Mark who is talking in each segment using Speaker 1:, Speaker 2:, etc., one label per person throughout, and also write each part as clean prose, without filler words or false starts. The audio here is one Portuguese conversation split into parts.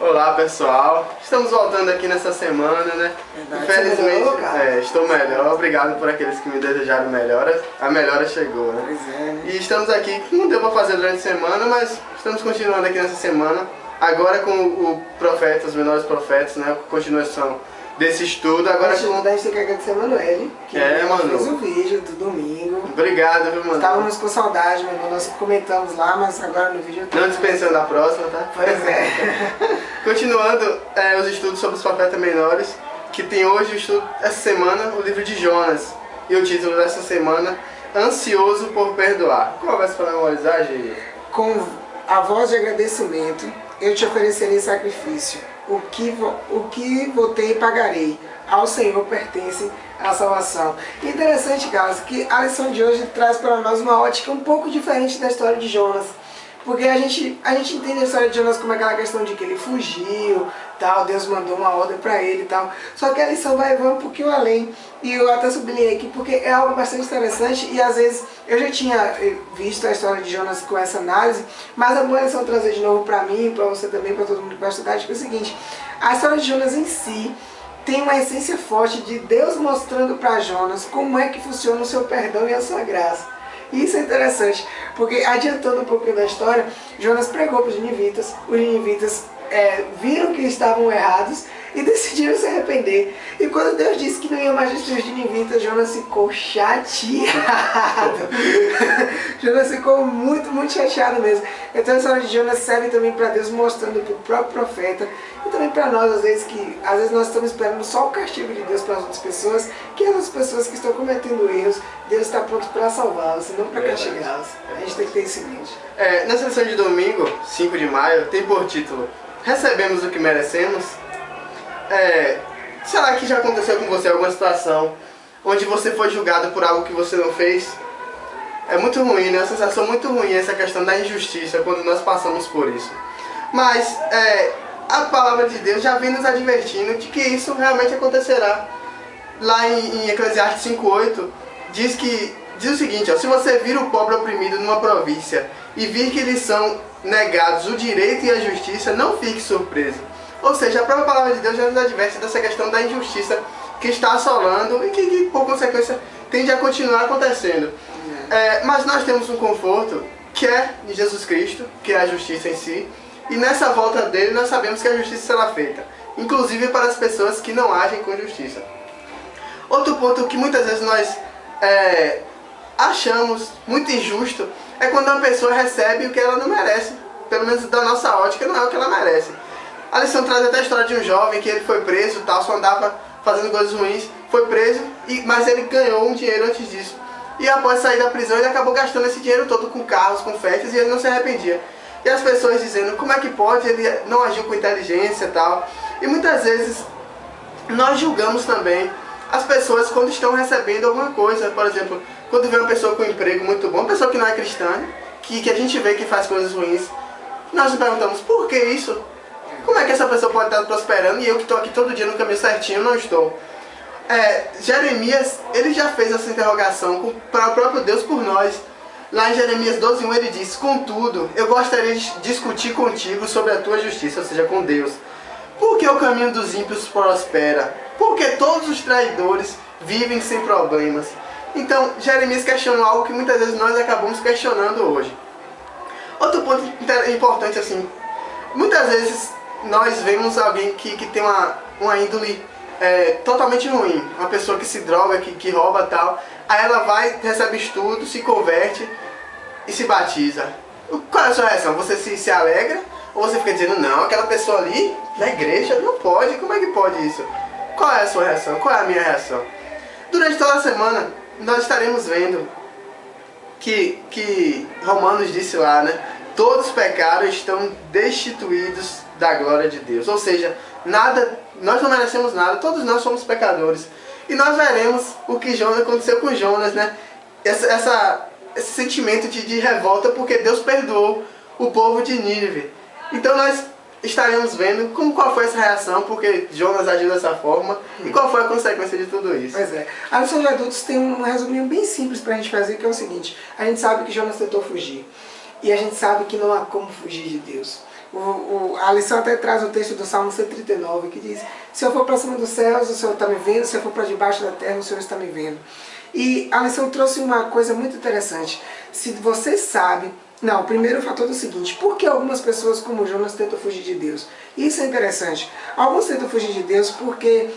Speaker 1: Olá pessoal, estamos voltando aqui nessa semana, né? Infelizmente, estou melhor, obrigado por aqueles que me desejaram melhoras, a melhora chegou, né?
Speaker 2: Pois é, né?
Speaker 1: E estamos aqui, não deu para fazer durante a semana, mas estamos continuando aqui nessa semana, agora com o profeta, os menores profetas, né? Continuação desse estudo, agora com...
Speaker 2: A gente tem que agradecer a Manoel, que
Speaker 1: Manu,
Speaker 2: fez o vídeo do domingo.
Speaker 1: Obrigado, viu, Manu?
Speaker 2: Estávamos com saudade, meu irmão, nós comentamos lá, mas agora no vídeo...
Speaker 1: Não dispensando a próxima, tá?
Speaker 2: Pois é.
Speaker 1: Continuando os estudos sobre os profetas menores, que tem hoje o estudo, essa semana, o livro de Jonas. E o título dessa semana, Ansioso por Perdoar. Qual vai se para memorizar, Gê?
Speaker 2: Com a voz de agradecimento, eu te oferecerei sacrifício. O que votei e pagarei. Ao Senhor pertence a salvação. Interessante, Carlos, que a lição de hoje traz para nós uma ótica um pouco diferente da história de Jonas. Porque a gente entende a história de Jonas como aquela questão de que ele fugiu, tal, Deus mandou uma ordem para ele e tal. Só que a lição vai um pouquinho além. E eu até sublinhei aqui porque é algo bastante interessante e às vezes eu já tinha visto a história de Jonas com essa análise, mas é boa a lição trazer de novo para mim, para você também, para todo mundo que vai estudar, tipo, é o seguinte: a história de Jonas em si tem uma essência forte de Deus mostrando para Jonas como é que funciona o seu perdão e a sua graça. E isso é interessante, porque adiantando um pouquinho da história, Jonas pregou para os ninivitas viram que estavam errados e decidiram se arrepender. E quando Deus disse que não ia mais destruir os ninivitas, Jonas ficou chateado. Jonas ficou muito, muito chateado mesmo. Então a história de Jonas serve também para Deus mostrando para o próprio profeta e também para nós, às vezes nós estamos esperando só o castigo de Deus para as outras pessoas, que as outras pessoas que estão cometendo erros, Deus está pronto para salvá-las, não para castigá-las. A gente tem que ter isso em mente.
Speaker 1: Nessa lição de domingo, 5 de maio, tem por título Recebemos o que merecemos? Será que já aconteceu com você alguma situação onde você foi julgado por algo que você não fez? É muito ruim, né? Uma sensação muito ruim essa questão da injustiça quando nós passamos por isso. Mas a palavra de Deus já vem nos advertindo de que isso realmente acontecerá. Lá em Eclesiastes 5:8 diz o seguinte, ó: se você vir o pobre oprimido numa província e vir que lhes são negados o direito e a justiça, não fique surpreso. Ou seja, a própria palavra de Deus já nos adverte dessa questão da injustiça que está assolando e que por consequência tende a continuar acontecendo. Mas nós temos um conforto que é em Jesus Cristo, que é a justiça em si, e nessa volta dele nós sabemos que a justiça será feita, inclusive para as pessoas que não agem com justiça. Outro ponto que muitas vezes nós achamos muito injusto é quando uma pessoa recebe o que ela não merece. Pelo menos da nossa ótica, não é o que ela merece. A lição traz até a história de um jovem que ele foi preso, tal, só andava fazendo coisas ruins, foi preso, mas ele ganhou um dinheiro antes disso. E após sair da prisão, ele acabou gastando esse dinheiro todo com carros, com festas, e ele não se arrependia. E as pessoas dizendo, como é que pode, ele não agiu com inteligência e tal. E muitas vezes nós julgamos também as pessoas quando estão recebendo alguma coisa. Por exemplo, quando vê uma pessoa com um emprego muito bom, uma pessoa que não é cristã, que a gente vê que faz coisas ruins, nós nos perguntamos, por que isso? Como é que essa pessoa pode estar prosperando e eu que estou aqui todo dia no caminho certinho não estou? Jeremias, ele já fez essa interrogação para o próprio Deus por nós. Lá em Jeremias 12:1 ele diz: contudo, eu gostaria de discutir contigo sobre a tua justiça, ou seja, com Deus. Por que o caminho dos ímpios prospera? Porque todos os traidores vivem sem problemas. Então, Jeremias questionou algo que muitas vezes nós acabamos questionando hoje. Outro ponto importante, assim, muitas vezes nós vemos alguém que tem uma índole totalmente ruim, uma pessoa que se droga, que rouba tal, aí ela vai, recebe estudo, se converte e se batiza. Qual é a sua reação? Você se alegra ou você fica dizendo, não, aquela pessoa ali na igreja não pode, como é que pode isso? Qual é a sua reação? Qual é a minha reação? Durante toda a semana nós estaremos vendo que Romanos disse lá, né? Todos pecaram e estão destituídos da glória de Deus. Ou seja, nós não merecemos nada, todos nós somos pecadores. E nós veremos o que aconteceu com Jonas, né? Esse sentimento de revolta porque Deus perdoou o povo de Nínive. Então nós estaremos vendo qual foi essa reação, porque Jonas agiu dessa forma, e qual foi a consequência de tudo isso.
Speaker 2: Pois é. A lição de adultos tem um resuminho bem simples pra gente fazer, que é o seguinte: a gente sabe que Jonas tentou fugir, e a gente sabe que não há como fugir de Deus. A lição até traz o texto do Salmo 139, que diz: se eu for para cima dos céus, o Senhor está me vendo, se eu for para debaixo da terra, o Senhor está me vendo. E a lição trouxe uma coisa muito interessante. Se você sabe... Não, primeiro o fator do seguinte: por que algumas pessoas como Jonas tentam fugir de Deus? Isso é interessante. Alguns tentam fugir de Deus porque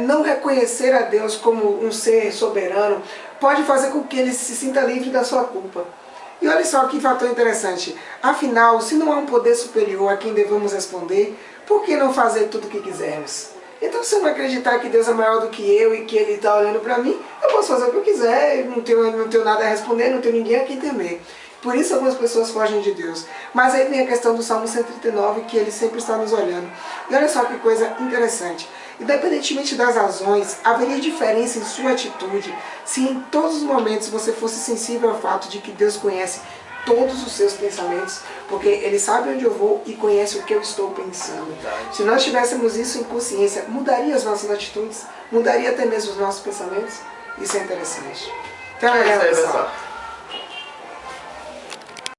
Speaker 2: não reconhecer a Deus como um ser soberano pode fazer com que ele se sinta livre da sua culpa. E olha só que fator interessante. Afinal, se não há um poder superior a quem devemos responder, por que não fazer tudo o que quisermos? Então, se eu não acreditar que Deus é maior do que eu e que Ele está olhando para mim, eu posso fazer o que eu quiser, não tenho nada a responder, não tenho ninguém a quem temer. Por isso algumas pessoas fogem de Deus. Mas aí vem a questão do Salmo 139, que Ele sempre está nos olhando. E olha só que coisa interessante. Independentemente das razões, haveria diferença em sua atitude se em todos os momentos você fosse sensível ao fato de que Deus conhece todos os seus pensamentos, porque Ele sabe onde eu vou e conhece o que eu estou pensando. Se nós tivéssemos isso em consciência, mudaria as nossas atitudes, mudaria até mesmo os nossos pensamentos. Isso é interessante. Até amanhã, pessoal.